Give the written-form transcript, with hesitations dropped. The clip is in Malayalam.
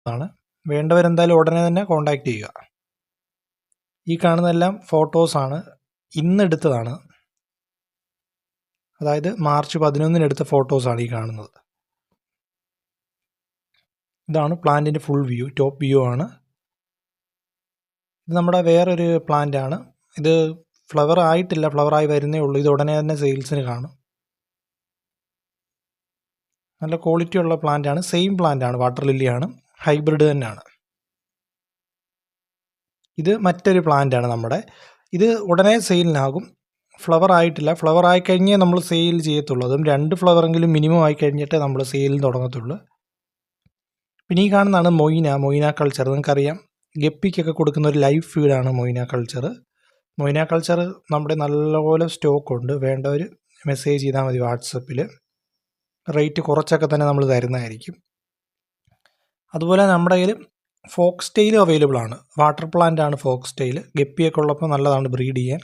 ആണ്. വേണ്ടവരെന്തായാലും ഉടനെ തന്നെ കോൺടാക്റ്റ് ചെയ്യുക. ഈ കാണുന്നതെല്ലാം ഫോട്ടോസാണ്, ഇന്നെടുത്തതാണ്. അതായത് മാർച്ച് 11 എടുത്ത ഫോട്ടോസാണ് ഈ കാണുന്നത്. ഇതാണ് പ്ലാന്റിൻ്റെ ഫുൾ വ്യൂ, ടോപ്പ് വ്യൂ ആണ്. ഇത് നമ്മുടെ വേറൊരു പ്ലാന്റാണ്. ഇത് ഫ്ലവർ ആയിട്ടില്ല, ഫ്ലവറായി വരുന്നേ ഉള്ളൂ. ഇത് ഉടനെ തന്നെ സെയിൽസിന് കാണും. നല്ല ക്വാളിറ്റി ഉള്ള പ്ലാന്റാണ്. സെയിം പ്ലാന്റാണ്, വാട്ടർ ലില്ലിയാണ്, ഹൈബ്രിഡ് തന്നെയാണ്. ഇത് മറ്റൊരു പ്ലാന്റാണ് നമ്മുടെ. ഇത് ഉടനെ സെയിലിനാകും. ഫ്ലവർ ആയിട്ടില്ല, ഫ്ലവർ ആയിക്കഴിഞ്ഞേ നമ്മൾ സെയിൽ ചെയ്യത്തുള്ളൂ. അതും 2 ഫ്ലവറെങ്കിലും മിനിമം ആയി കഴിഞ്ഞിട്ടേ നമ്മൾ സെയിൽ തുടങ്ങത്തുള്ളൂ. പിന്നെ ഈ കാണുന്നതാണ് മൊയ്ന കൾച്ചർ. നിങ്ങൾക്കറിയാം, ഗപ്പിക്കൊക്കെ കൊടുക്കുന്ന ഒരു ലൈവ് ഫീഡാണ് മൊയ്ന കൾച്ചർ. മൊയ്ന കൾച്ചർ നമ്മുടെ നല്ലപോലെ സ്റ്റോക്കുണ്ട്. വേണ്ടവർ മെസ്സേജ് ചെയ്താൽ മതി വാട്സപ്പിൽ. റേറ്റ് കുറച്ചൊക്കെ തന്നെ നമ്മൾ തരുന്നതായിരിക്കും. അതുപോലെ നമ്മുടെ കയ്യിൽ ഫോക്സ് ടെയിൽ അവൈലബിൾ ആണ്. വാട്ടർ പ്ലാന്റ് ആണ് ഫോക്സ് ടെയിൽ. ഗപ്പിയൊക്കെ ഉള്ളപ്പോൾ നല്ലതാണ് ബ്രീഡ് ചെയ്യാൻ.